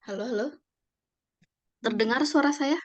Halo, halo. Terdengar suara saya?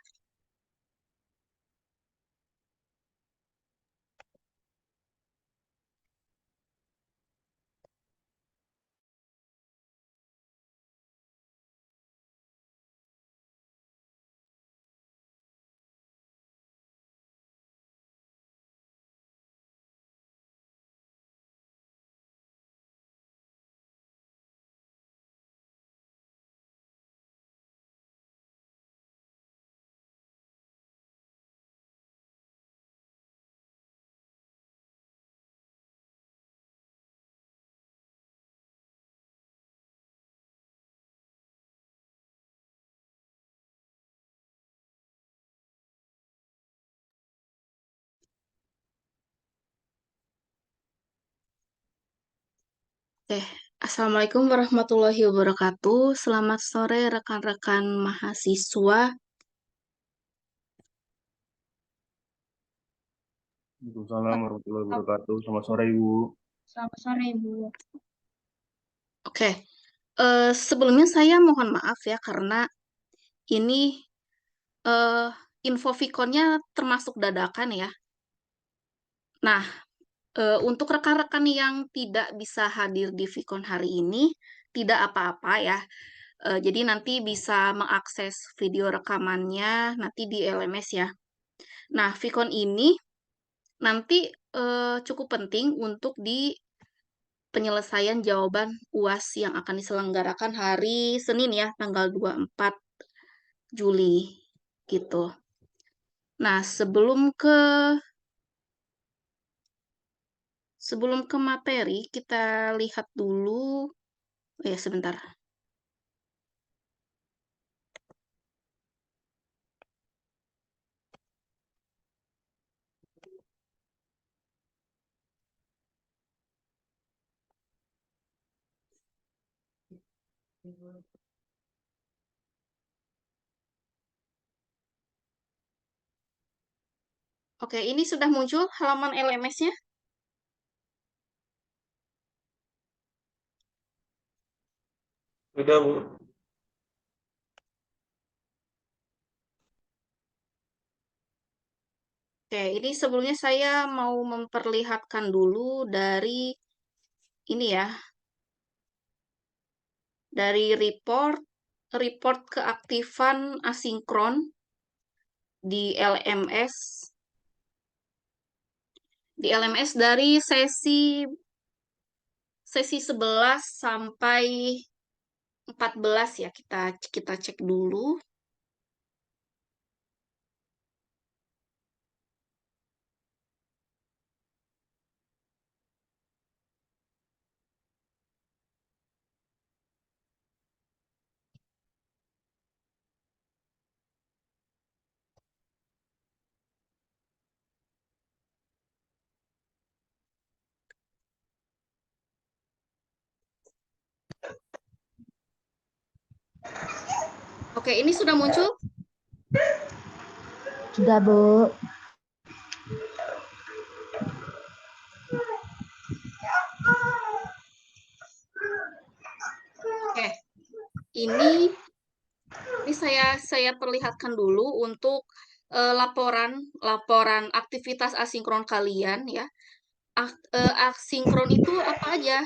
Oke. Assalamualaikum warahmatullahi wabarakatuh. Selamat sore rekan-rekan mahasiswa. Waalaikumsalam warahmatullahi wabarakatuh. Selamat sore, Ibu. Selamat sore, Ibu. Oke. Sebelumnya saya mohon maaf ya karena ini eh, info Vkonnya termasuk dadakan ya. Nah, untuk rekan-rekan yang tidak bisa hadir di Vkon hari ini, tidak apa-apa ya. Jadi nanti bisa mengakses video rekamannya nanti di LMS ya. Nah, Vkon ini nanti cukup penting untuk di penyelesaian jawaban UAS yang akan diselenggarakan hari Senin ya, tanggal 24 Juli gitu. Nah, sebelum ke materi, kita lihat dulu. Ya, sebentar. Oke, ini sudah muncul halaman LMS-nya. Sudah, Bu. Oke, ini sebelumnya saya mau memperlihatkan dulu dari ini ya, dari report keaktifan asinkron di LMS dari sesi 11 sampai 14 ya, kita cek dulu. Oke, ini sudah muncul. Sudah, Bu. Oke, ini saya perlihatkan dulu untuk laporan aktivitas asinkron kalian ya. Asinkron itu apa aja?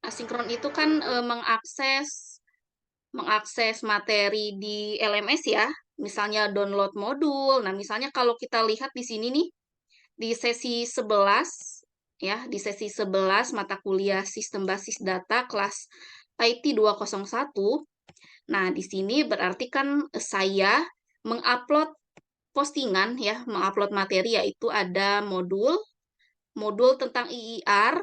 Asinkron itu kan mengakses materi di LMS ya. Misalnya download modul. Nah, misalnya kalau kita lihat di sini nih di sesi 11 ya, di sesi 11 mata kuliah Sistem Basis Data kelas IT 201. Nah, di sini berarti kan saya mengupload postingan ya, mengupload materi yaitu ada modul tentang IIR,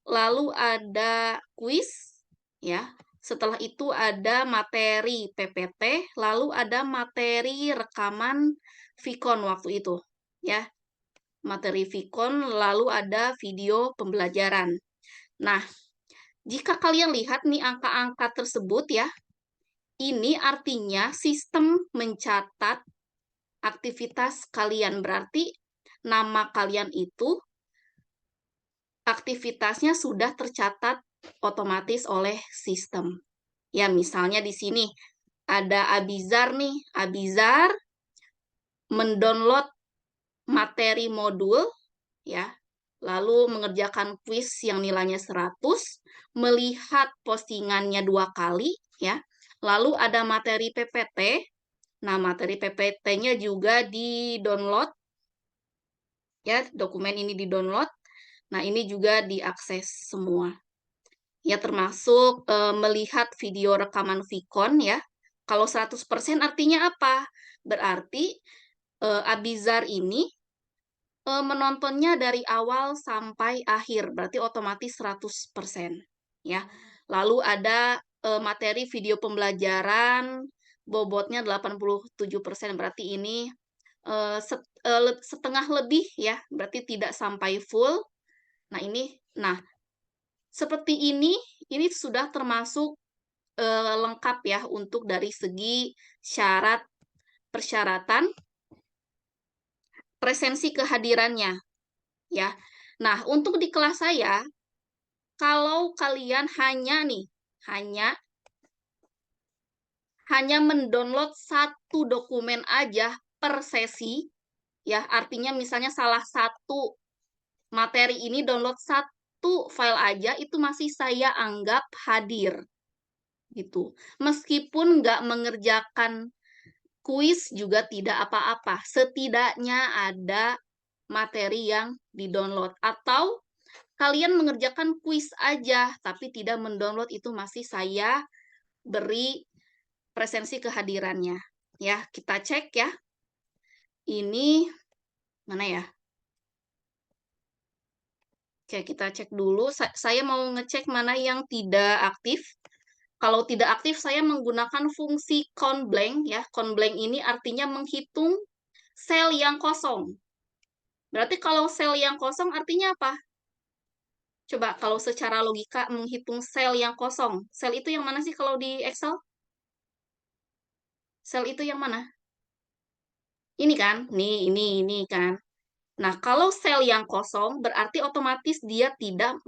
lalu ada kuis ya. Setelah itu ada materi PPT, lalu ada materi rekaman Vkon waktu itu ya. Materi Vkon lalu ada video pembelajaran. Nah, jika kalian lihat nih angka-angka tersebut ya, ini artinya sistem mencatat aktivitas kalian. Berarti nama kalian itu aktivitasnya sudah tercatat otomatis oleh sistem. Ya, misalnya di sini ada Abizar nih. Abizar mendownload materi modul, ya, lalu mengerjakan kuis yang nilainya 100, melihat postingannya 2 kali, ya. Lalu ada materi PPT. Nah, materi PPT-nya juga di-download, ya, dokumen ini di-download. Nah, ini juga diakses semua. Ya, termasuk melihat video rekaman Vicon, ya. Kalau 100% artinya apa? Berarti Abizar ini menontonnya dari awal sampai akhir, berarti otomatis 100%, ya. Lalu ada materi video pembelajaran, bobotnya 87%, berarti ini setengah lebih, ya, berarti tidak sampai full. Nah, seperti ini sudah termasuk lengkap ya untuk dari segi persyaratan presensi kehadirannya, ya. Nah, untuk di kelas saya, kalau kalian hanya mendownload satu dokumen aja per sesi, ya, artinya misalnya salah satu materi ini download satu file aja, itu masih saya anggap hadir, gitu. Meskipun nggak mengerjakan kuis juga tidak apa-apa, setidaknya ada materi yang di-download. Atau kalian mengerjakan kuis aja, tapi tidak mendownload, itu masih saya beri presensi kehadirannya. Ya, kita cek ya. Ini, mana ya? Oke, kita cek dulu. Saya mau ngecek mana yang tidak aktif. Kalau tidak aktif, saya menggunakan fungsi count blank, ya. Count blank ini artinya menghitung sel yang kosong. Berarti kalau sel yang kosong artinya apa? Coba kalau secara logika menghitung sel yang kosong. Sel itu yang mana sih kalau di Excel? Sel itu yang mana? Ini kan? Ini kan. Nah, kalau sel yang kosong berarti otomatis dia tidak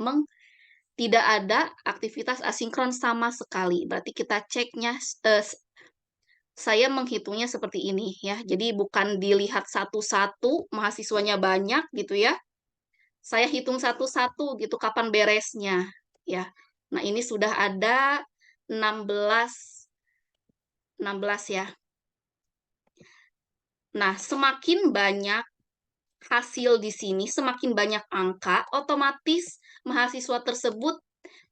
ada aktivitas asinkron sama sekali. Berarti kita ceknya saya menghitungnya seperti ini ya. Jadi bukan dilihat satu-satu, mahasiswanya banyak gitu ya. Saya hitung satu-satu gitu kapan beresnya ya. Nah, ini sudah ada 16 ya. Nah, semakin banyak hasil di sini, semakin banyak angka, otomatis mahasiswa tersebut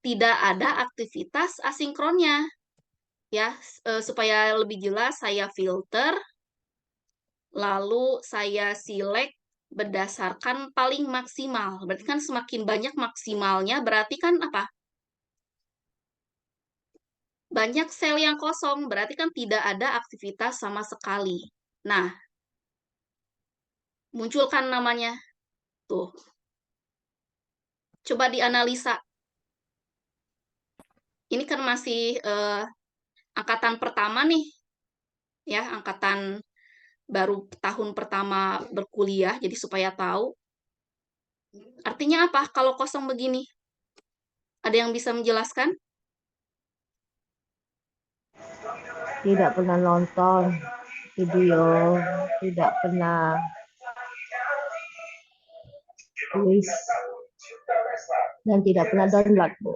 tidak ada aktivitas asinkronnya. Ya, supaya lebih jelas saya filter, lalu saya select berdasarkan paling maksimal. Berarti kan semakin banyak maksimalnya, berarti kan apa? Banyak sel yang kosong, berarti kan tidak ada aktivitas sama sekali. Nah, munculkan namanya. Tuh. Coba dianalisa. Ini kan masih angkatan pertama nih. Ya, angkatan baru tahun pertama berkuliah, jadi supaya tahu. Artinya apa kalau kosong begini? Ada yang bisa menjelaskan? Tidak pernah nonton video, tidak pernah tulis, dan tidak pernah download, Bu.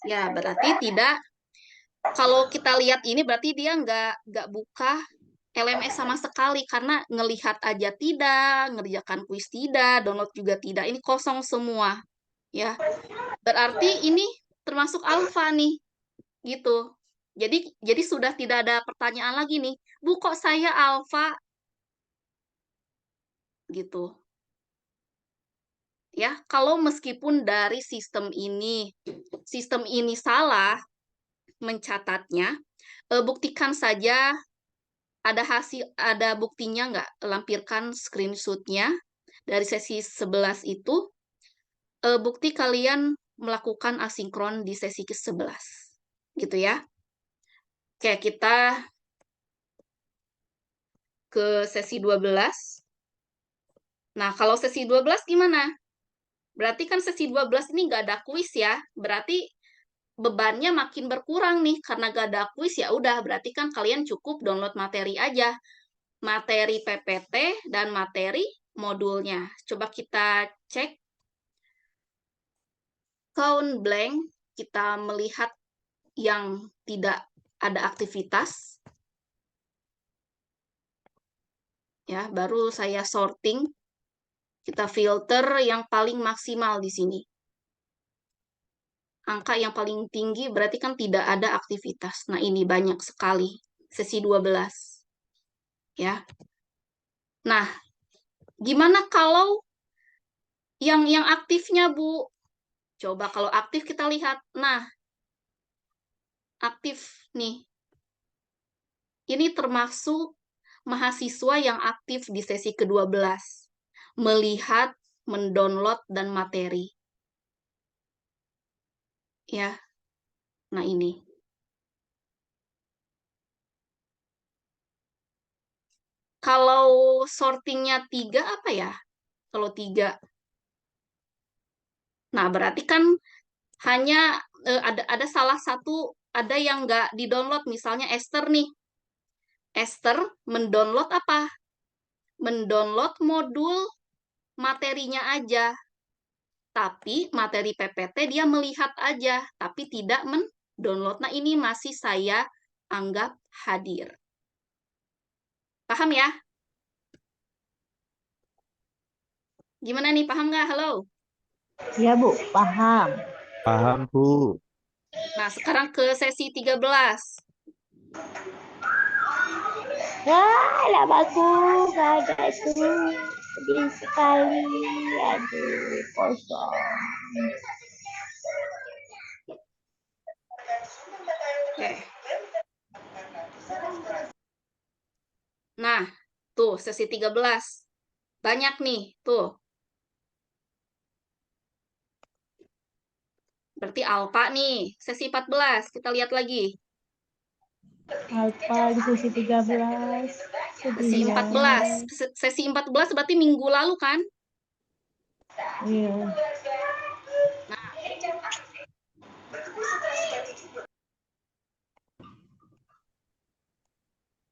Ya, berarti tidak. Kalau kita lihat ini berarti dia nggak buka LMS sama sekali, karena ngelihat aja tidak, ngerjakan kuis tidak, download juga tidak. Ini kosong semua. Ya, berarti ini termasuk alfa nih, gitu. Jadi sudah tidak ada pertanyaan lagi nih, Bu, kok saya alfa? Gitu. Ya, kalau meskipun dari sistem ini salah mencatatnya, buktikan saja ada buktinya nggak? Lampirkan screenshot-nya dari sesi 11 itu, bukti kalian melakukan asinkron di sesi ke-11. Gitu ya. Oke, kita ke sesi 12. Nah, kalau sesi 12 gimana? Berarti kan sesi 12 ini nggak ada kuis ya. Berarti bebannya makin berkurang nih karena gak ada kuis, ya udah berarti kan kalian cukup download materi aja, materi PPT dan materi modulnya. Coba kita cek count blank, kita melihat yang tidak ada aktivitas. Ya, baru saya sorting, kita filter yang paling maksimal di sini. Angka yang paling tinggi berarti kan tidak ada aktivitas. Nah, ini banyak sekali. Sesi 12. Ya. Nah, gimana kalau yang aktifnya, Bu? Coba kalau aktif kita lihat. Nah, aktif nih. Ini termasuk mahasiswa yang aktif di sesi ke-12. Melihat, mendownload, dan materi. Ya. Nah, ini. Kalau sortingnya 3 apa ya? Kalau 3. Nah, berarti kan hanya ada salah satu, ada yang nggak di-download. Misalnya Esther nih. Esther mendownload apa? Mendownload modul materinya aja. Tapi materi PPT dia melihat aja, tapi tidak mendownload. Nah, ini masih saya anggap hadir. Paham ya? Gimana nih, paham nggak? Halo? Ya, Bu, paham. Paham, Bu. Nah, sekarang ke sesi 13. Lah bagus, nggak ada itu. Sedih sekali. Aduh, kosong. Oke. Nah, tuh sesi 13. Banyak nih, tuh. Berarti alfa nih, sesi 14. Kita lihat lagi. Alfa di sesi 13. Sesi Sedihnya. 14. Sesi 14 berarti minggu lalu kan? Iya.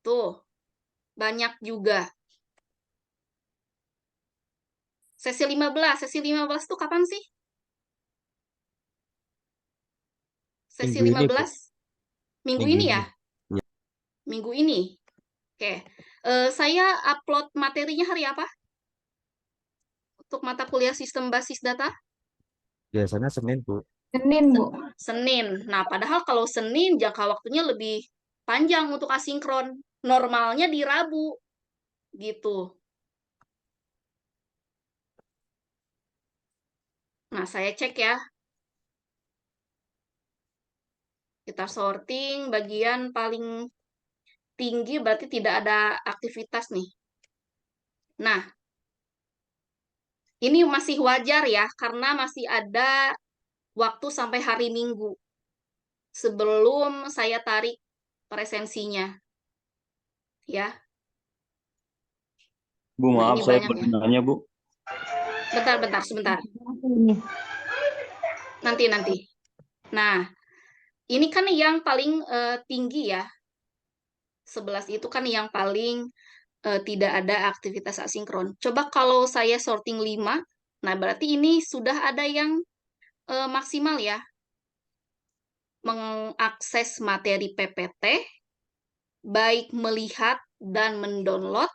Tuh, banyak juga. Sesi 15. Sesi 15 tuh kapan sih? Sesi Minggu ini, Bu. 15? Minggu Minggu ini ini. ya? Ya. Minggu ini. Oke. Saya upload materinya hari apa? Untuk mata kuliah sistem basis data? Biasanya Senin, Bu. Senin, Bu. Senin. Nah, padahal kalau Senin jangka waktunya lebih panjang untuk asinkron. Normalnya di Rabu. Gitu. Nah, saya cek ya. Kita sorting bagian paling tinggi berarti tidak ada aktivitas nih. Nah, ini masih wajar ya, karena masih ada waktu sampai hari Minggu sebelum saya tarik presensinya. Ya, Bu, nah maaf ini saya banyak ya. boleh nanya, Bu. Bentar, sebentar. Ini. Nanti. Nah, ini kan yang paling tinggi ya. 11 itu kan yang paling tidak ada aktivitas asinkron. Coba kalau saya sorting 5, nah berarti ini sudah ada yang maksimal ya. Mengakses materi PPT, baik melihat dan mendownload,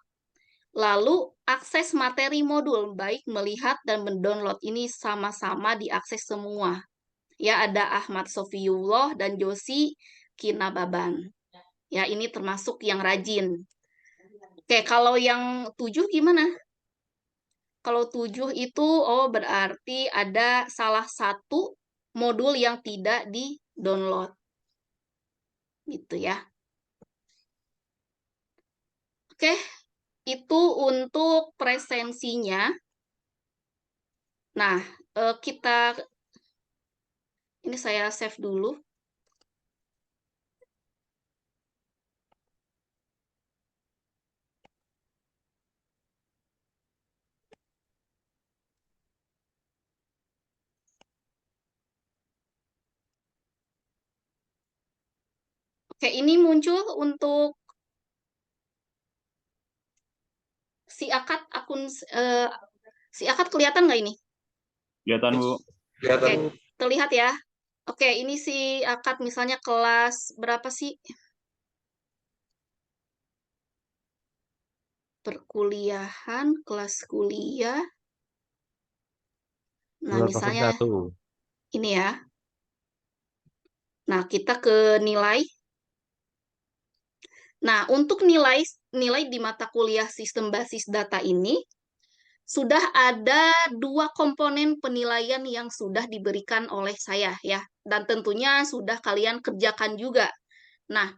lalu akses materi modul, baik melihat dan mendownload. Ini sama-sama diakses semua. Ya, ada Ahmad Sofiullah dan Josi Kinababan. Ya, ini termasuk yang rajin. Oke, kalau yang 7 gimana? Kalau 7 itu, oh berarti ada salah satu modul yang tidak di-download. Gitu ya. Oke, itu untuk presensinya. Nah, ini saya save dulu. Oke, ini muncul untuk si akad si akad kelihatan nggak ini? Kelihatan, Bu. Oke, terlihat ya. Oke, ini si akad misalnya kelas berapa sih? Perkuliahan, kelas kuliah. Nah, 201. misalnya ini ya. Nah, kita ke nilai. Nah, untuk nilai di mata kuliah sistem basis data ini sudah ada 2 komponen penilaian yang sudah diberikan oleh saya ya. Dan tentunya sudah kalian kerjakan juga. Nah,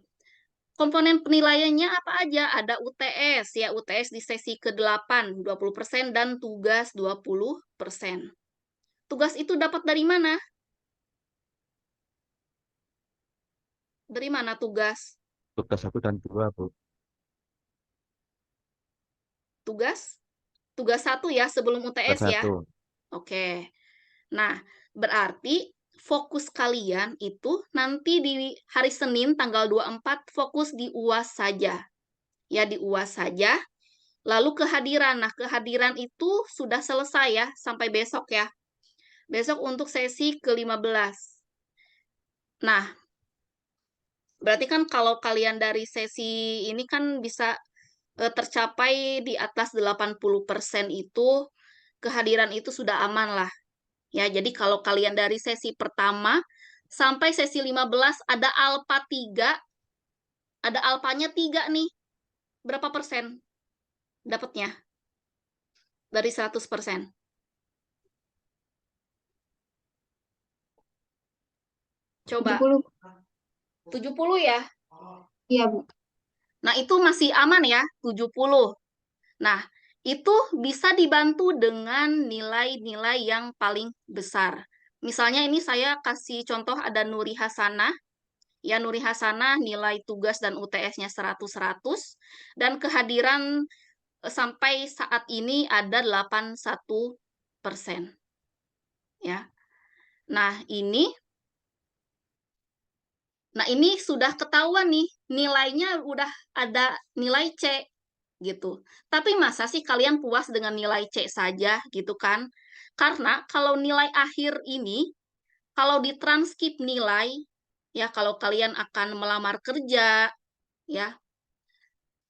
komponen penilaiannya apa aja? Ada UTS ya, UTS di sesi ke-8 20% dan tugas 20%. Tugas itu dapat dari mana? Dari mana tugas? Tugas 1 dan 2, Bu. Tugas? Tugas 1 ya sebelum Tugas UTS ya. 1. Oke. Nah, berarti fokus kalian itu nanti di hari Senin tanggal 24 fokus di UAS saja. Ya, di UAS saja. Lalu kehadiran. Nah, kehadiran itu sudah selesai ya, sampai besok ya. Besok untuk sesi ke-15. Nah, berarti kan kalau kalian dari sesi ini kan bisa tercapai di atas 80% itu, kehadiran itu sudah aman lah. Ya, jadi kalau kalian dari sesi pertama sampai sesi 15 ada alfa 3, ada alfanya 3 nih. Berapa persen dapatnya dari 100%? 70. Coba, 70 ya? Iya, Bu. Nah, itu masih aman ya, 70. Nah, itu bisa dibantu dengan nilai-nilai yang paling besar. Misalnya ini saya kasih contoh ada Nuri Hasanah. Ya, Nuri Hasanah nilai tugas dan UTS-nya 100-100 dan kehadiran sampai saat ini ada 81%. Ya. Nah, ini sudah ketahuan nih, nilainya udah ada nilai C gitu. Tapi masa sih kalian puas dengan nilai C saja gitu kan? Karena kalau nilai akhir ini, kalau ditranskrip nilai, ya kalau kalian akan melamar kerja, ya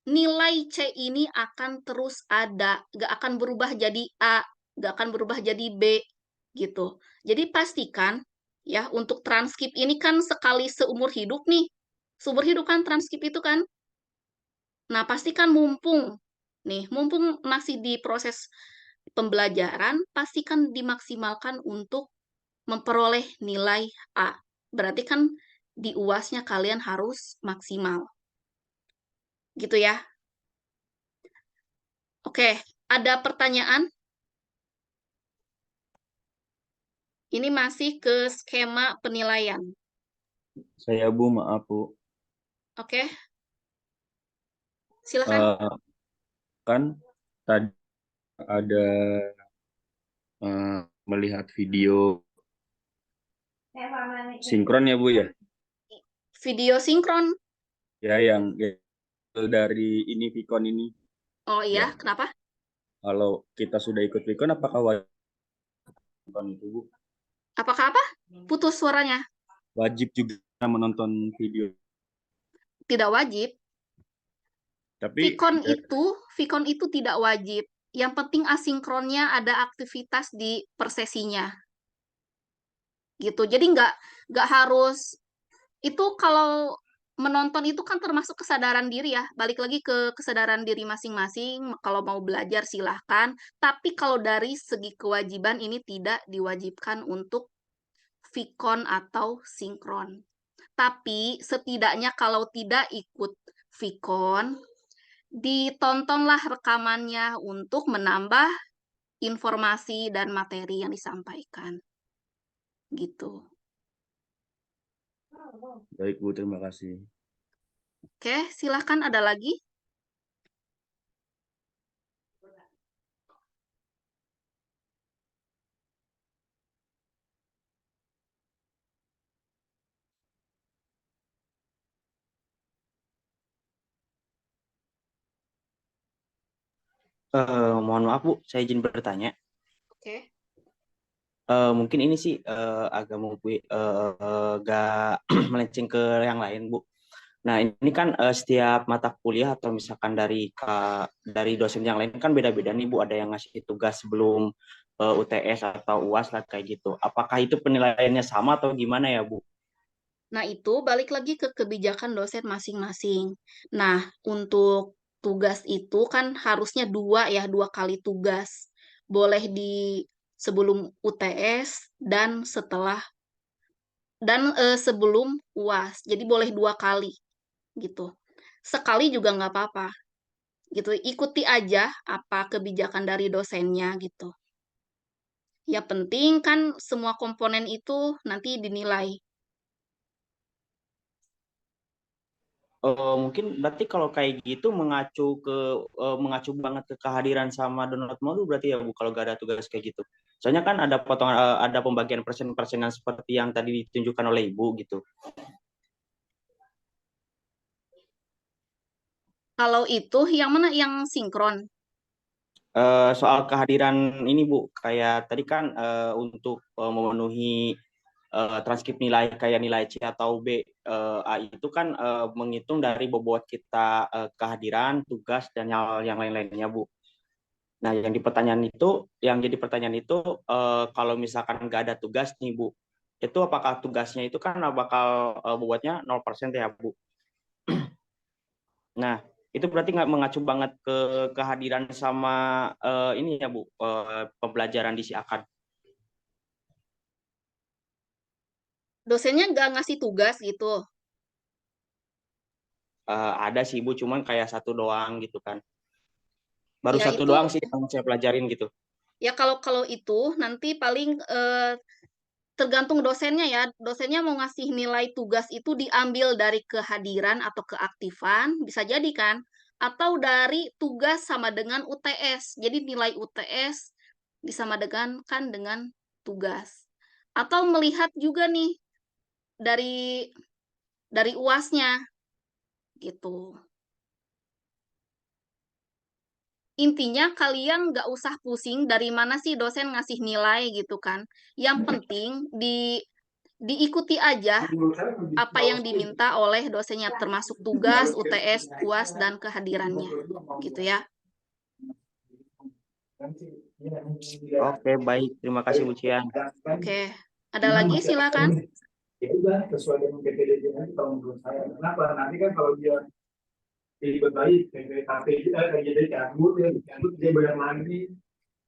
nilai C ini akan terus ada, nggak akan berubah jadi A, nggak akan berubah jadi B, gitu. Jadi pastikan, ya untuk transkrip ini kan sekali seumur hidup nih, seumur hidup kan transkrip itu kan. Nah, pastikan mumpung masih di proses pembelajaran, pastikan dimaksimalkan untuk memperoleh nilai A. Berarti kan di UAS-nya kalian harus maksimal. Gitu ya. Oke, ada pertanyaan? Ini masih ke skema penilaian. Saya, Bu, maaf, Bu. Oke, silakan. Kan tadi ada melihat video sinkron ya, Bu ya? Video sinkron. Ya, yang dari ini Vicon ini. Oh iya, Ya, kenapa? kalau kita sudah ikut Vicon, apakah wajib nonton itu, Bu? Apakah apa? Putus suaranya. Wajib juga menonton video. Tidak wajib. Tapi Vicon itu tidak wajib. Yang penting asinkronnya ada aktivitas di persesinya. Gitu. Jadi nggak harus itu kalau menonton itu kan termasuk kesadaran diri ya. Balik lagi ke kesadaran diri masing-masing. Kalau mau belajar silahkan. Tapi kalau dari segi kewajiban ini tidak diwajibkan untuk Vicon atau sinkron. Tapi setidaknya kalau tidak ikut Vicon, ditontonlah rekamannya untuk menambah informasi dan materi yang disampaikan. Gitu. baik, Bu, terima kasih. Oke, silahkan ada lagi. Mohon maaf Bu, saya izin bertanya. Oke. Mungkin ini sih agak agak melenceng ke yang lain Bu. Nah ini kan setiap mata kuliah atau misalkan dari dosen yang lain kan beda-beda nih Bu. Ada yang ngasih tugas sebelum UTS atau UAS lah kayak gitu. Apakah itu penilaiannya sama atau gimana ya Bu? Nah, itu balik lagi ke kebijakan dosen masing-masing. Nah, untuk tugas itu kan harusnya dua kali tugas. Boleh di sebelum UTS dan sebelum UAS. Jadi boleh 2 kali gitu. Sekali juga nggak apa-apa gitu. Ikuti aja apa kebijakan dari dosennya gitu. Ya penting kan semua komponen itu nanti dinilai. Mungkin berarti kalau kayak gitu mengacu banget ke kehadiran sama download modul berarti ya Bu kalau gak ada tugas kayak gitu. Soalnya kan ada ada pembagian persen-persenan seperti yang tadi ditunjukkan oleh Ibu gitu. Kalau itu yang mana yang sinkron? Soal kehadiran ini Bu, kayak tadi kan untuk memenuhi transkrip nilai kayak nilai C atau B, A itu kan menghitung dari bobot kita kehadiran, tugas dan yang lain-lainnya Bu. Nah, yang jadi pertanyaan itu kalau misalkan nggak ada tugas nih Bu, itu apakah tugasnya itu kan bakal bobotnya 0% ya Bu? Nah, itu berarti nggak mengacu banget ke kehadiran sama ini ya Bu, pembelajaran di si akad. Dosennya nggak ngasih tugas gitu. Ada sih Bu, cuman kayak satu doang gitu kan. Baru Ya satu itu doang sih yang saya pelajarin gitu. ya kalau kalau itu nanti paling tergantung dosennya ya. Dosennya mau ngasih nilai tugas itu diambil dari kehadiran atau keaktifan, bisa jadi kan? Atau dari tugas sama dengan UTS. Jadi nilai UTS disamakan dengan tugas. Atau melihat juga nih dari UAS-nya gitu. Intinya kalian nggak usah pusing dari mana sih dosen ngasih nilai gitu kan. Yang penting diikuti aja apa yang diminta oleh dosennya termasuk tugas, UTS, UAS, dan kehadirannya. Gitu ya. Oke, baik. Terima kasih Bu Cian. Oke. Ada lagi silakan. Ya udah sesuai dengan PPDB nanti kalau menurut saya. Kenapa? Nanti kan kalau dia ribet baik PPKP kita jadi cabut dia bayar lagi.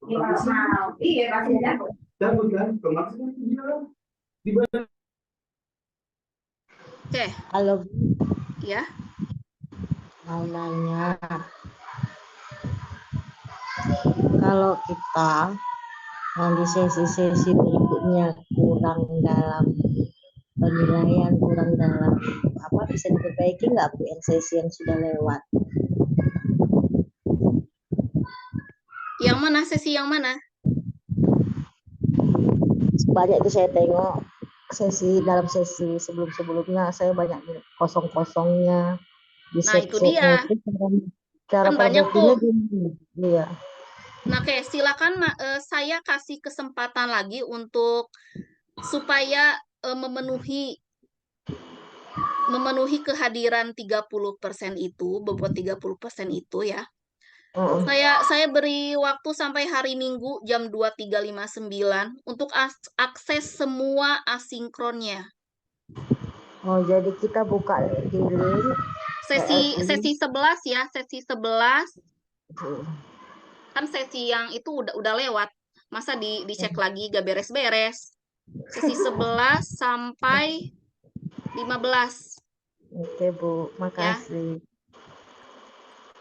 Iya, mau. Iya, pasti cabut. Cabut kan? Maksudnya dia dibayar. Oke, Halo, ya. mau nanya. Kalau kita yang di sesi-sesi berikutnya kurang dalam penilaian, kurang dalam apa bisa diperbaiki nggak Bu yang sesi yang sudah lewat? Yang mana? Sesi yang mana? Banyak itu saya tengok dalam sesi sebelum-sebelumnya saya banyak kosong-kosongnya di Nah, itu set-setnya dia. itu cara Kan banyak perbaikinya tuh. gimana? Iya. Nah, oke, silakan saya kasih kesempatan lagi untuk supaya memenuhi kehadiran 30% itu, bobot 30% itu ya. Saya beri waktu sampai hari Minggu jam 23.59 untuk akses semua asinkronnya. Oh, jadi kita buka di link Sesi 11 ya, sesi 11 kan sesi yang itu udah lewat. Masa dicek lagi gak beres-beres. Sesi 11 sampai 15 Oke Bu, ya. makasih.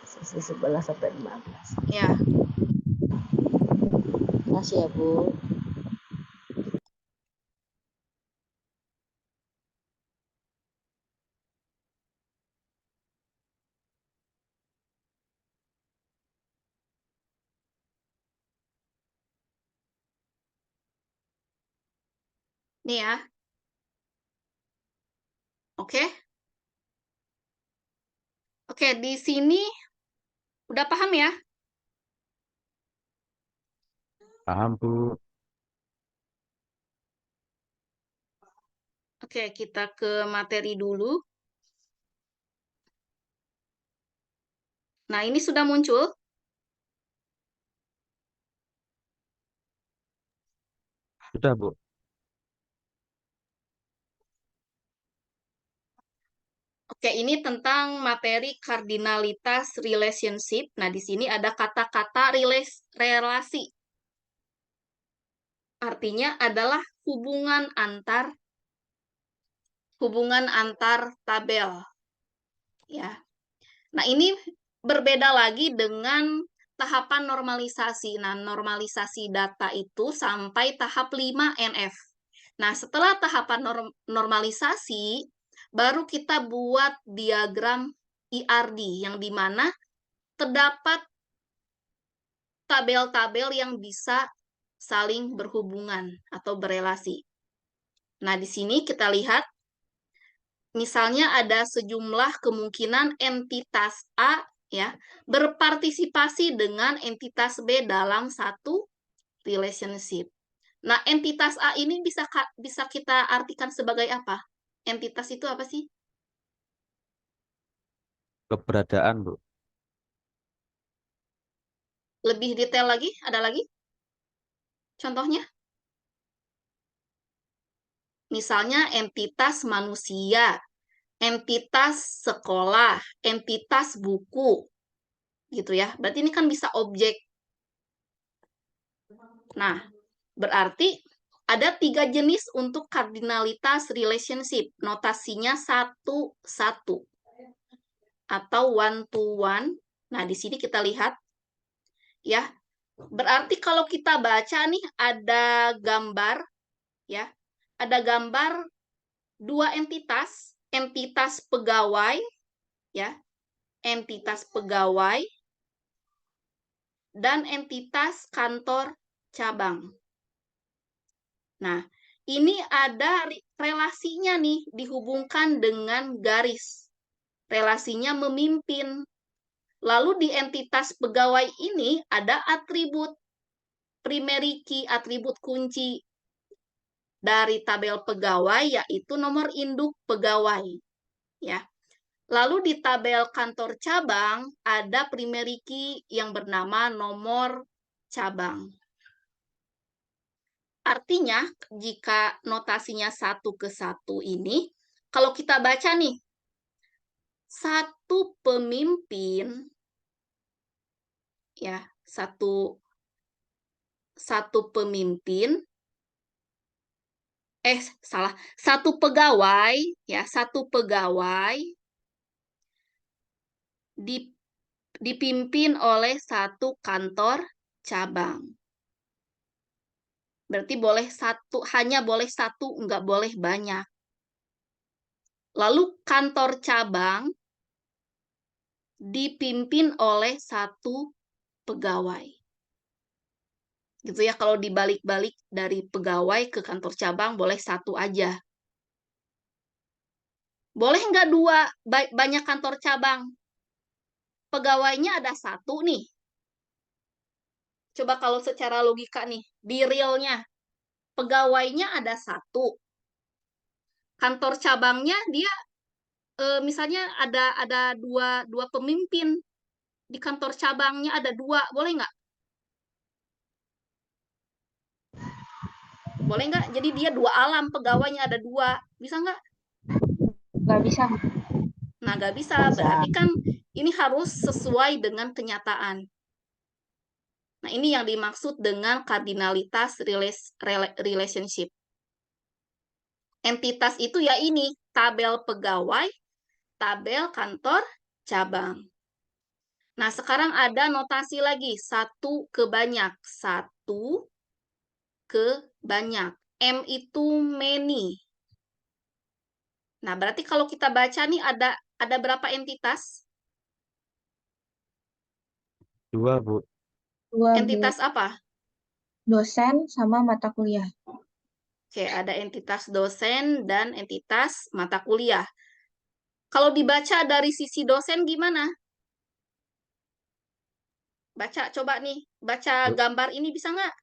Sesi 11 sampai 15. Ya. Makasih ya Bu. Nih ya. Oke. Oke, di sini udah paham ya? Paham, Bu. Oke, kita ke materi dulu. Nah, ini sudah muncul. Sudah, Bu. Oke, ini tentang materi kardinalitas relationship. Nah, di sini ada kata-kata relasi. Artinya adalah hubungan antar tabel, ya. Nah, ini berbeda lagi dengan tahapan normalisasi. Nah, normalisasi data itu sampai tahap 5NF. Nah, setelah tahapan normalisasi, baru kita buat diagram IRD, yang dimana terdapat tabel-tabel yang bisa saling berhubungan atau berelasi. Nah, di sini kita lihat, misalnya ada sejumlah kemungkinan entitas A ya berpartisipasi dengan entitas B dalam satu relationship. Nah, entitas A ini bisa kita artikan sebagai apa? Entitas itu apa sih? Keberadaan, Bu. Lebih detail lagi, ada lagi? Contohnya? Misalnya entitas manusia, entitas sekolah, entitas buku, gitu ya. Berarti ini kan bisa objek. Nah, berarti ada 3 jenis untuk kardinalitas relationship. Notasinya 1-1 atau 1-to-1. Nah, di sini kita lihat ya. Berarti kalau kita baca nih ada gambar ya. Ada gambar 2 entitas, entitas pegawai ya. Entitas pegawai dan entitas kantor cabang. Nah, ini ada relasinya nih, dihubungkan dengan garis. Relasinya memimpin. Lalu di entitas pegawai ini ada atribut primary key, atribut kunci dari tabel pegawai, yaitu nomor induk pegawai. Ya. Lalu di tabel kantor cabang ada primary key yang bernama nomor cabang. Artinya, jika notasinya 1-1 ini, kalau kita baca nih, satu pemimpin, ya, satu pemimpin, satu pegawai, ya, satu pegawai dipimpin oleh satu kantor cabang. Berarti hanya boleh satu, nggak boleh banyak. Lalu kantor cabang dipimpin oleh satu pegawai. Gitu ya, kalau dibalik-balik dari pegawai ke kantor cabang boleh satu aja. Boleh nggak 2, banyak kantor cabang? Pegawainya ada 1 nih. Coba kalau secara logika nih, di realnya, pegawainya ada 1. Kantor cabangnya dia misalnya ada dua pemimpin. Di kantor cabangnya ada 2, boleh nggak? Boleh nggak? Jadi dia 2 alam, pegawainya ada 2. Bisa nggak? Nggak bisa. Nah, nggak bisa. Berarti kan ini harus sesuai dengan kenyataan. Nah, ini yang dimaksud dengan kardinalitas relationship. Entitas itu ya ini, tabel pegawai, tabel kantor cabang. Nah, sekarang ada notasi lagi, 1 ke banyak. 1 ke banyak. M itu many. Nah, berarti kalau kita baca nih ada berapa entitas? 2, Bu. 2, Bu. Entitas apa? Dosen sama mata kuliah. Oke, ada entitas dosen dan entitas mata kuliah. Kalau dibaca dari sisi dosen gimana? Baca, coba nih. Baca gambar ini bisa nggak?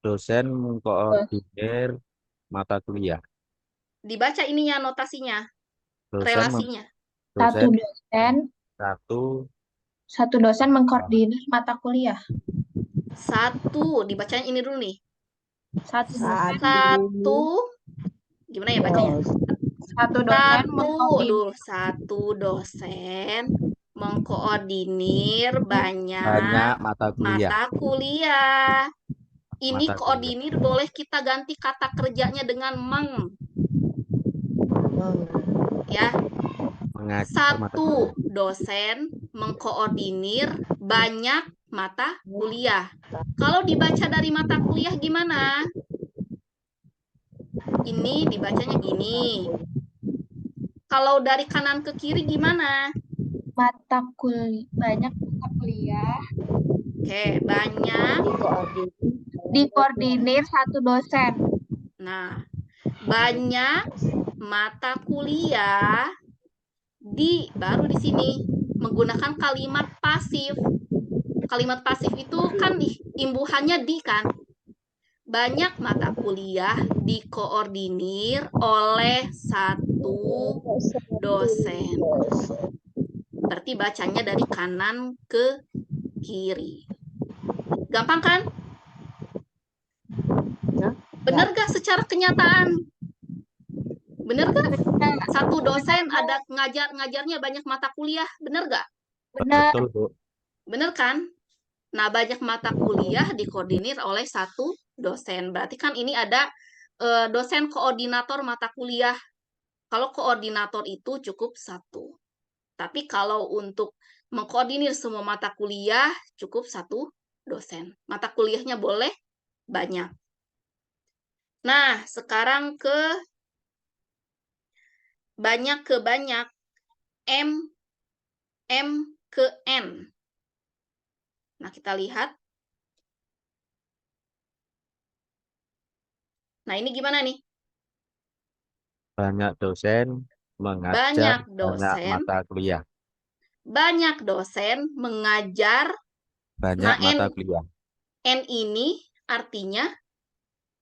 Dosen mengkoordinir mata kuliah. Dibaca ininya notasinya, Dosen relasinya. Satu dosen dosen, satu mengkoordinir mata kuliah. Satu, dibacanya ini dulu nih. Satu dosen, Satu, gimana ya bacanya? satu dosen Satu dosen mengkoordinir banyak banyak mata kuliah. mata kuliah. Ini Mata kuliah. koordinir boleh kita ganti kata kerjanya dengan meng. Ya, Mengajar mata kuliah. satu dosen mengkoordinir banyak mata kuliah. Kalau dibaca dari mata kuliah gimana? Ini dibacanya gini. Kalau dari kanan ke kiri gimana? banyak mata kuliah Oke, banyak. dikoordinir satu dosen. Nah, banyak mata kuliah baru di sini menggunakan kalimat pasif. Kalimat pasif itu kan imbuhannya di kan. Banyak mata kuliah dikoordinir oleh satu dosen. Berarti bacanya dari kanan ke kiri. Gampang kan? Benar gak secara kenyataan? Benar gak? Satu dosen ada ngajarnya banyak mata kuliah. Benar gak? Benar. Betul, Bu. Benar kan? Nah, banyak mata kuliah dikoordinir oleh satu dosen. Berarti kan ini ada dosen koordinator mata kuliah. Kalau koordinator itu cukup satu. Tapi kalau untuk mengkoordinir semua mata kuliah, cukup satu dosen. Mata kuliahnya boleh banyak. Nah, sekarang banyak ke banyak. M ke N. Nah, kita lihat. Nah, ini gimana nih? Banyak dosen Banyak mengajar dosen. banyak mata kuliah. Banyak dosen mengajar. Banyak Nah, mata kuliah. N ini artinya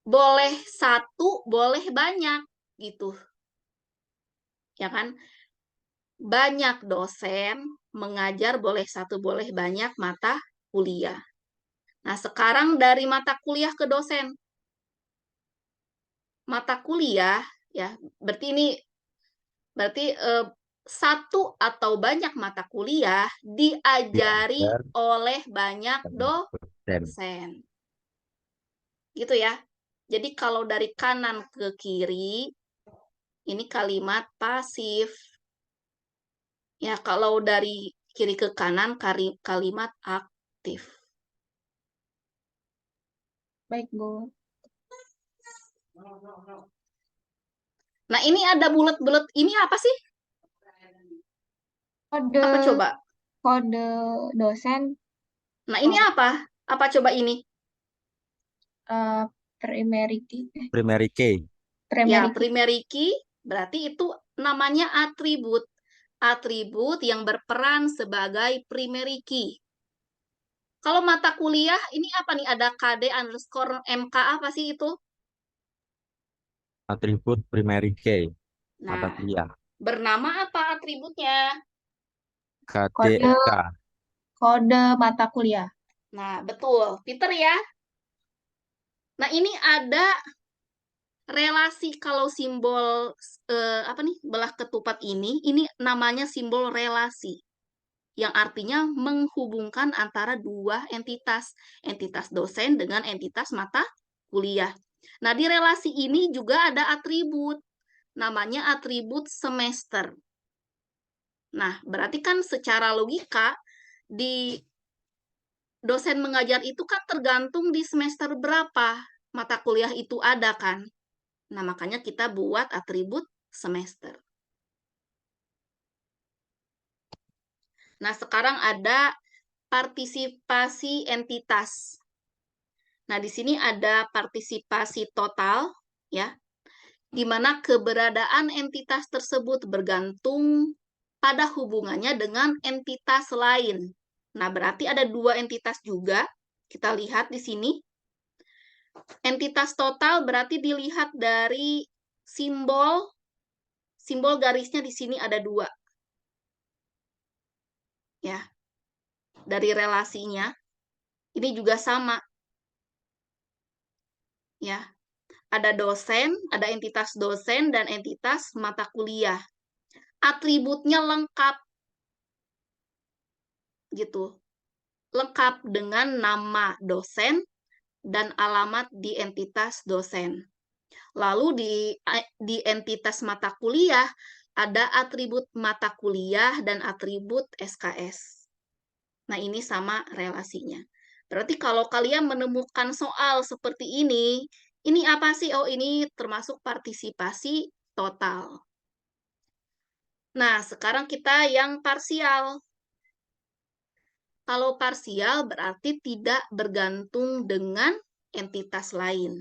boleh satu, boleh banyak. Gitu. Ya kan? Banyak dosen mengajar boleh satu, boleh banyak mata kuliah. Nah, sekarang dari mata kuliah ke dosen. Mata kuliah, ya, berarti satu atau banyak mata kuliah diajari Diajar oleh banyak dosen. dosen. Gitu ya. Jadi kalau dari kanan ke kiri, ini kalimat pasif. Ya, kalau dari kiri ke kanan, kalimat aktif. Baik, Bu. Nah, ini ada bulat-bulat. Ini apa sih? Apa coba? Kode dosen Nah, ini apa? Apa coba ini? primary key. Primary key. Ya, primary key berarti itu namanya atribut. Atribut yang berperan sebagai primary key. Kalau mata kuliah, ini apa nih? Ada KD_MK apa sih itu? Atribut primary key. Mata Nah, kuliah. bernama apa atributnya? KDMK. Kode mata kuliah. Nah, betul. Peter ya. Nah, ini ada relasi kalau simbol belah ketupat ini namanya simbol relasi yang artinya menghubungkan antara dua entitas dosen dengan entitas mata kuliah. Nah, di relasi ini juga ada atribut namanya atribut semester. Nah, berarti kan secara logika di dosen mengajar itu kan tergantung di semester berapa mata kuliah itu ada kan. Nah, makanya kita buat atribut semester. Nah, sekarang ada partisipasi entitas. Nah, di sini ada partisipasi total, ya, di mana keberadaan entitas tersebut bergantung pada hubungannya dengan entitas lain. Nah, berarti ada dua entitas juga. Kita lihat di sini. Entitas total berarti dilihat dari simbol garisnya di sini ada 2. Ya. Dari relasinya ini juga sama. Ya. Ada dosen, ada entitas dosen dan entitas mata kuliah. Atributnya lengkap. Gitu. Lengkap dengan nama dosen dan alamat di entitas dosen. Lalu di entitas mata kuliah ada atribut mata kuliah dan atribut SKS. Nah, ini sama relasinya. Berarti kalau kalian menemukan soal seperti ini apa sih? Oh, ini termasuk partisipasi total. Nah, sekarang kita yang parsial. Kalau parsial berarti tidak bergantung dengan entitas lain.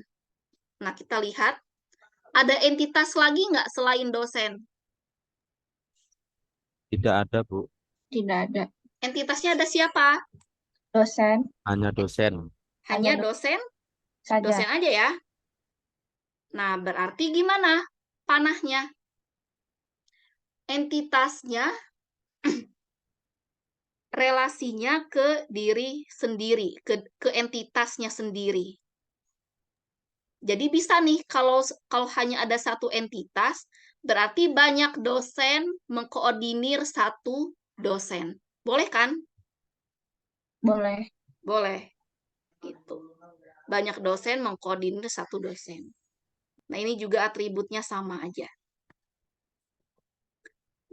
Nah, kita lihat, ada entitas lagi nggak selain dosen? Tidak ada, Bu. Tidak ada. Entitasnya ada siapa? Dosen Hanya dosen. Hanya Hanya dosen? saja. Dosen aja ya. Nah, berarti gimana panahnya? Entitasnya, relasinya ke diri sendiri, ke entitasnya sendiri. Jadi bisa nih, kalau hanya ada satu entitas, berarti banyak dosen mengkoordinir satu dosen. Boleh kan? Boleh. Boleh. Gitu. Banyak dosen mengkoordinir satu dosen. Nah, ini juga atributnya sama aja.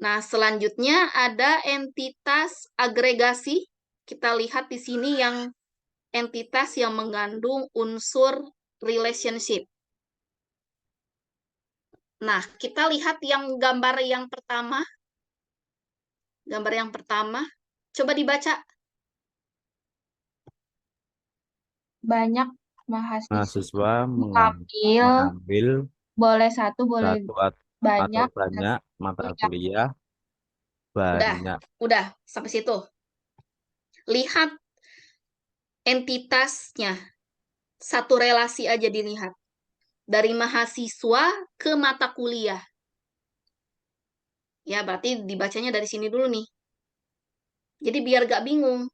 Nah, selanjutnya ada entitas agregasi. Kita lihat di sini yang entitas yang mengandung unsur relationship. Nah, kita lihat yang gambar yang pertama. Gambar yang pertama. Coba dibaca. Banyak mahasiswa Mahasiswa mengambil, boleh satu, boleh satu atau banyak. banyak mata kuliah banyak. Udah, sampai situ. Lihat entitasnya. Satu relasi aja dilihat. Dari mahasiswa ke mata kuliah. Ya, berarti dibacanya dari sini dulu nih. Jadi biar gak bingung.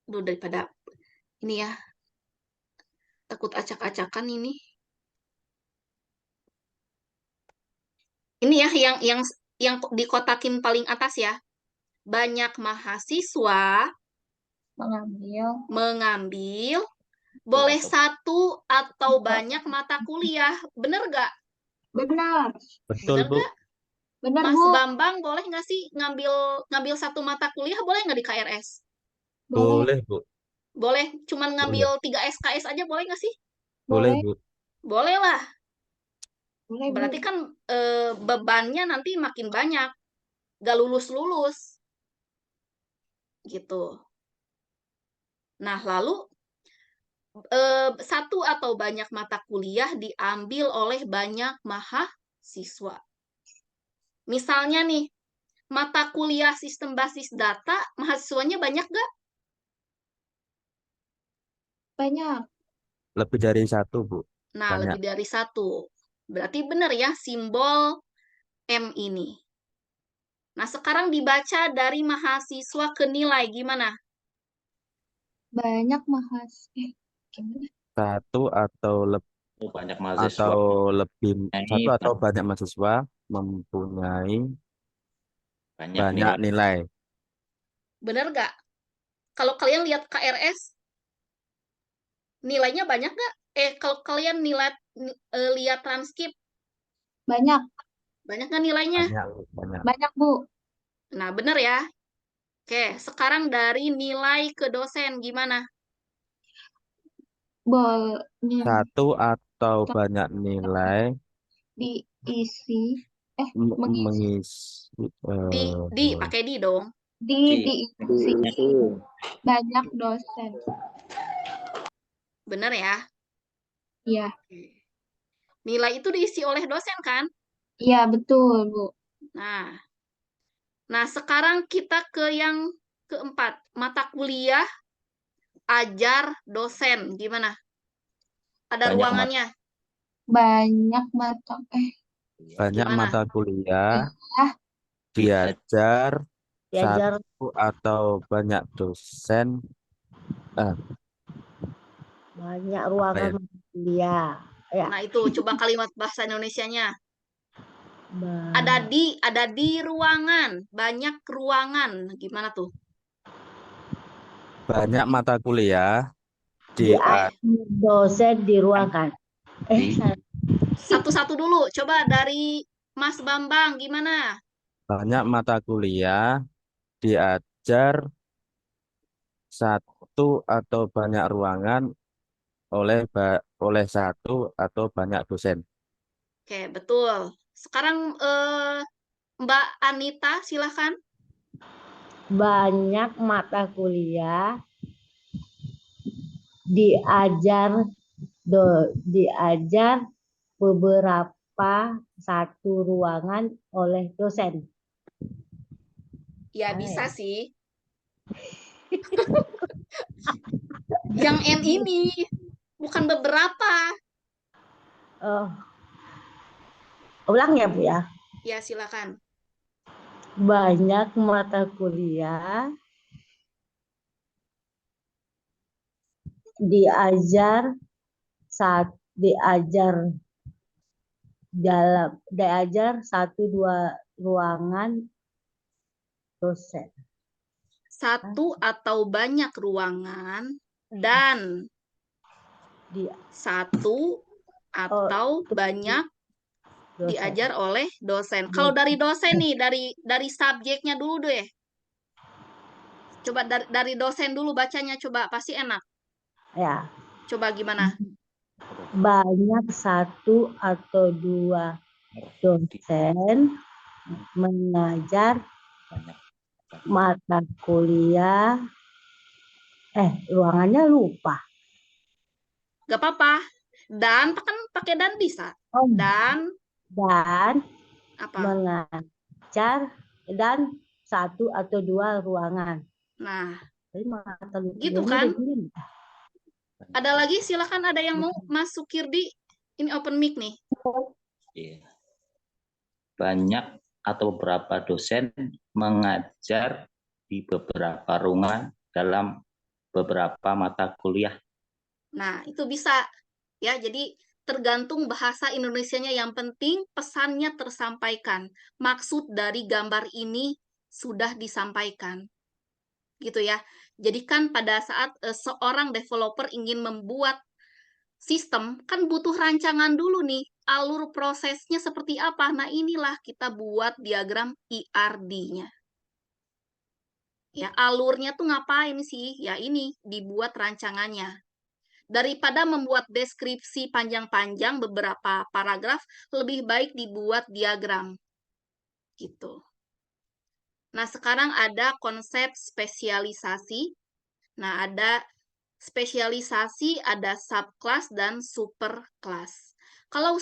Duh, daripada ini ya. Takut acak-acakan ini. Ini ya yang dikotakin paling atas ya. Banyak mahasiswa mengambil boleh satu atau banyak mata kuliah. Bener gak? Benar. Betul, Bener Bu. gak? Benar, Mas Bu. Bambang boleh nggak sih ngambil satu mata kuliah, boleh nggak di KRS? Boleh, Bu. Boleh, cuman Boleh. ngambil 3 SKS aja boleh nggak sih? Boleh, Boleh. Bu. Boleh lah. Boleh, Bu. Berarti kan bebannya nanti makin banyak. Gak lulus-lulus. Gitu. Nah, lalu satu atau banyak mata kuliah diambil oleh banyak mahasiswa. Misalnya nih, mata kuliah sistem basis data, mahasiswanya banyak gak? Banyak. Lebih dari satu, Bu. Nah, Banyak. lebih dari satu. Berarti benar ya simbol M ini. Nah, sekarang dibaca dari mahasiswa ke nilai. Gimana? Banyak mahasiswa. Gimana? Satu atau Banyak mahasiswa. satu atau banyak mahasiswa mempunyai banyak Banyak nilai. Benar gak? Kalau kalian lihat KRS, nilainya banyak gak? Kalau kalian lihat transkrip, Banyak. banyak gak nilainya? Banyak. Banyak, Bu. Nah, benar ya. Oke, sekarang dari nilai ke dosen, gimana? Satu atau banyak nilai diisi mengisi Pakai di dong. diisi banyak dosen. Benar ya? Iya. Nilai itu diisi oleh dosen kan? Iya, betul, Bu. Nah, sekarang kita ke yang keempat. Mata kuliah, ajar, dosen. Gimana? Ada ruangannya. Banyak mata Banyak Gimana? mata kuliah ah diajar Diajar satu atau banyak dosen. banyak Apa ya? ruangan kuliah. Ya, Nah, itu coba kalimat bahasa Indonesianya. ba- Ada di ruangan, banyak ruangan. Gimana tuh? Banyak mata kuliah diajar dosen di ruangan. Salah. Satu-satu dulu. Coba dari Mas Bambang, gimana? banyak mata kuliah diajar satu atau banyak ruangan oleh satu atau banyak dosen. Oke, betul. Sekarang Mbak Anita, silahkan. Banyak mata kuliah diajar beberapa satu ruangan oleh dosen. Ya, bisa sih. Yang N ini, bukan beberapa. Oh. Ulang ya, Bu ya. Ya, silakan. Banyak mata kuliah diajar satu dua ruangan dosen. Satu atau banyak ruangan dan satu atau banyak dosen. diajar oleh dosen. Kalau dari dosen nih, dari subjeknya dulu deh. Coba dari dosen dulu bacanya, coba pasti enak. Ya, Coba gimana? banyak satu atau dua dosen mengajar mata kuliah. Ruangannya lupa. Gak apa-apa. Dan kan pakai dan bisa. Dan apa? Mengajar dan satu atau dua ruangan. Nah, Jadi mata gitu kuliahnya kan? begini. Ada lagi, silakan ada yang mau masuk Kirdi. Ini open mic nih. Iya. Banyak atau beberapa dosen mengajar di beberapa ruangan dalam beberapa mata kuliah. Nah, itu bisa ya. Jadi tergantung bahasa Indonesianya, yang penting pesannya tersampaikan. Maksud dari gambar ini sudah disampaikan. Gitu ya. Jadi kan pada saat seorang developer ingin membuat sistem, kan butuh rancangan dulu nih, alur prosesnya seperti apa. Nah, inilah kita buat diagram IRD-nya. Ya, alurnya tuh ngapain sih? Ya ini, dibuat rancangannya. Daripada membuat deskripsi panjang-panjang beberapa paragraf, lebih baik dibuat diagram. Gitu. Nah, sekarang ada konsep spesialisasi. Nah, ada spesialisasi, ada subclass dan superclass. Kalau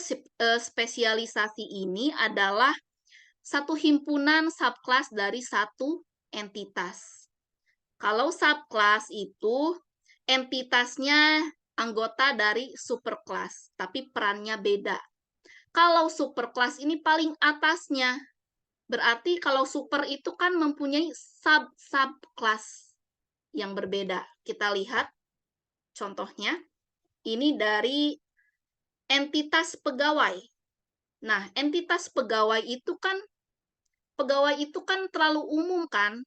spesialisasi ini adalah satu himpunan subclass dari satu entitas. Kalau subclass itu entitasnya anggota dari superclass, tapi perannya beda. Kalau superclass ini paling atasnya, berarti kalau super itu kan mempunyai subclass yang berbeda. Kita lihat contohnya, ini dari entitas pegawai. Nah, entitas pegawai itu kan terlalu umum kan?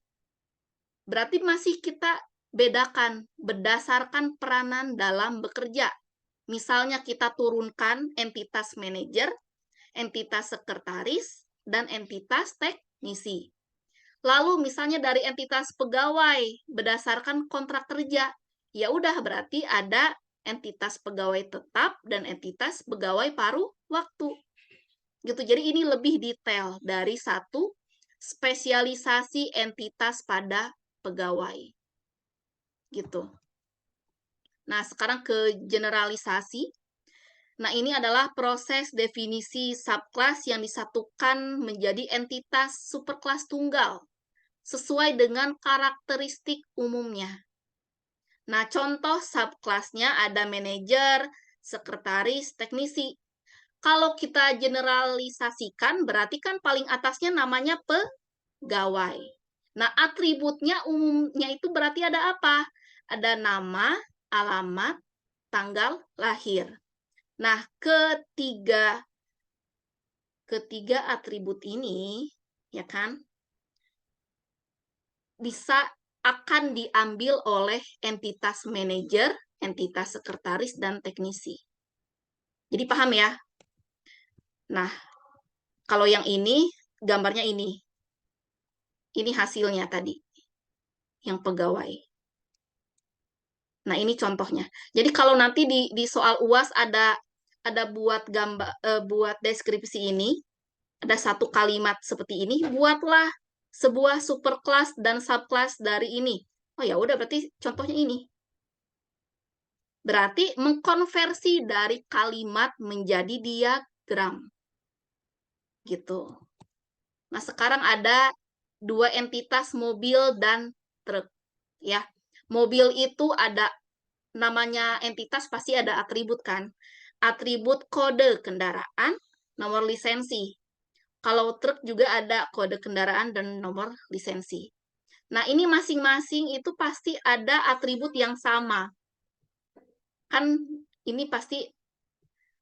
Berarti masih kita bedakan berdasarkan peranan dalam bekerja. Misalnya kita turunkan entitas manajer, entitas sekretaris, dan entitas teknisi. Lalu misalnya dari entitas pegawai berdasarkan kontrak kerja, ya udah berarti ada entitas pegawai tetap dan entitas pegawai paruh waktu. Gitu. Jadi ini lebih detail dari satu spesialisasi entitas pada pegawai. Gitu. Nah, sekarang ke generalisasi. Nah, ini adalah proses definisi subclass yang disatukan menjadi entitas superkelas tunggal sesuai dengan karakteristik umumnya. Nah, contoh subclassnya ada manajer, sekretaris, teknisi. Kalau kita generalisasikan, berarti kan paling atasnya namanya pegawai. Nah, atributnya umumnya itu berarti ada apa? Ada nama, alamat, tanggal lahir. Nah, ketiga atribut ini, ya kan, bisa akan diambil oleh entitas manajer, entitas sekretaris, dan teknisi. Jadi paham ya? Nah, kalau yang ini, gambarnya ini. Ini hasilnya tadi, yang pegawai. Nah, ini contohnya. Jadi kalau nanti di soal UAS ada buat buat deskripsi ini, ada satu kalimat seperti ini, buatlah sebuah superclass dan subclass dari ini. Oh ya udah, berarti contohnya ini. Berarti mengkonversi dari kalimat menjadi diagram. Gitu. Nah, sekarang ada dua entitas mobil dan truk. Ya. Mobil itu ada namanya entitas pasti ada atribut kan. Atribut kode kendaraan, nomor lisensi. Kalau truk juga ada kode kendaraan dan nomor lisensi. Nah, ini masing-masing itu pasti ada atribut yang sama. Kan ini pasti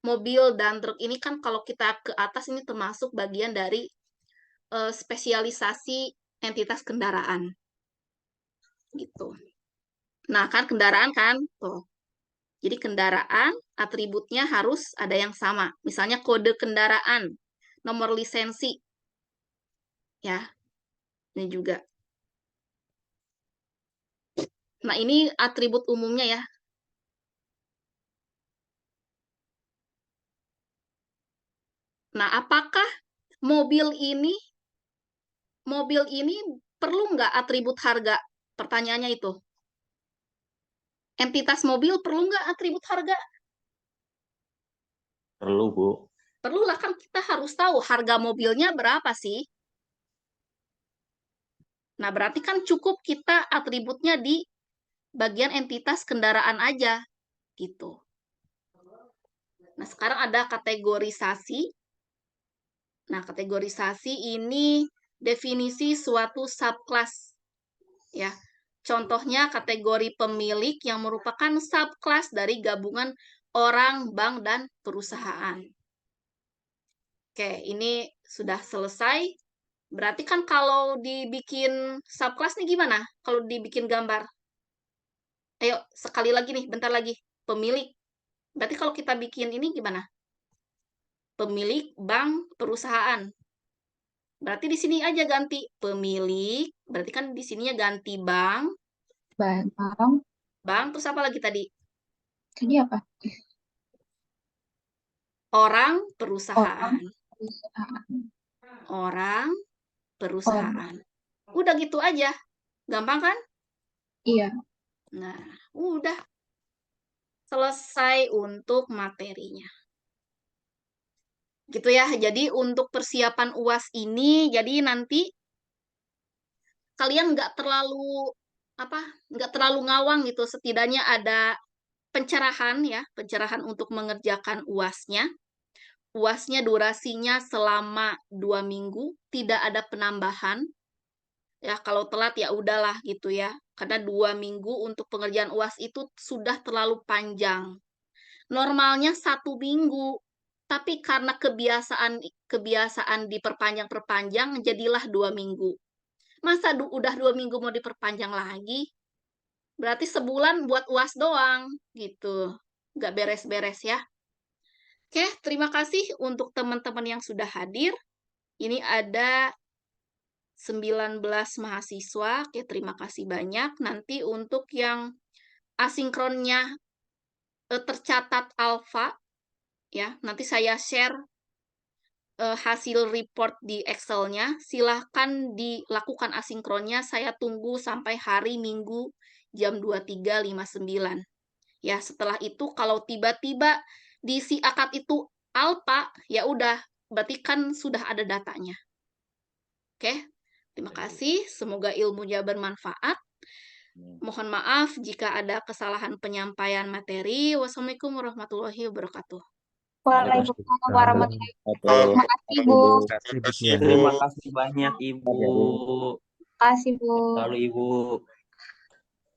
mobil dan truk ini kan kalau kita ke atas ini termasuk bagian dari spesialisasi entitas kendaraan. Gitu. Nah, kan kendaraan kan, tuh. Jadi kendaraan atributnya harus ada yang sama. Misalnya kode kendaraan, nomor lisensi. Ya. Ini juga. Nah, ini atribut umumnya ya. Nah, apakah mobil ini perlu nggak atribut harga? Pertanyaannya itu. Entitas mobil perlu nggak atribut harga? Perlu, Bu. Perlulah, kan kita harus tahu harga mobilnya berapa sih. Nah, berarti kan cukup kita atributnya di bagian entitas kendaraan aja. Gitu. Nah, sekarang ada kategorisasi. Nah, kategorisasi ini definisi suatu subclass. Ya. Contohnya kategori pemilik yang merupakan subclass dari gabungan orang, bank, dan perusahaan. Oke, ini sudah selesai. Berarti kan kalau dibikin subclass nih gimana? Kalau dibikin gambar. Ayo, sekali lagi nih, bentar lagi. Pemilik. Berarti kalau kita bikin ini gimana? Pemilik, bank, perusahaan. Berarti di sini aja ganti pemilik. Berarti kan di sininya ganti bank. Barang. Bank, terus apa lagi tadi? Tadi apa? Orang, perusahaan. Perusahaan. Orang, perusahaan. Udah gitu aja. Gampang kan? Iya. Nah, udah. Selesai untuk materinya. Gitu ya. Jadi untuk persiapan UAS ini, jadi nanti kalian nggak terlalu ngawang gitu. Setidaknya ada pencerahan ya, pencerahan untuk mengerjakan UAS-nya. UAS-nya durasinya selama 2 minggu, tidak ada penambahan. Ya, kalau telat ya udahlah gitu ya. Karena 2 minggu untuk pengerjaan UAS itu sudah terlalu panjang. Normalnya 1 minggu, tapi karena kebiasaan diperpanjang, jadilah 2 minggu. Masa udah 2 minggu mau diperpanjang lagi? Berarti sebulan buat UAS doang, gitu. Nggak beres-beres ya. Oke, terima kasih untuk teman-teman yang sudah hadir. Ini ada 19 mahasiswa. Oke, terima kasih banyak. Nanti untuk yang asinkronnya tercatat alfa, ya, nanti saya share hasil report di Excel-nya. Silahkan dilakukan asinkronnya. Saya tunggu sampai hari Minggu jam 23.59. Ya, setelah itu kalau tiba-tiba di si akad itu alpha, ya udah, berarti kan sudah ada datanya. Oke, terima kasih. Semoga ilmunya bermanfaat. Mohon maaf jika ada kesalahan penyampaian materi. Wassalamualaikum warahmatullahi wabarakatuh. Waalaikumsalam warahmatullahi Wabarakatuh. wabarakatuh. Makasih, Bu. Terima kasih Bu Dian. Terima kasih banyak Ibu. Makasih, Bu. Lalu Ibu.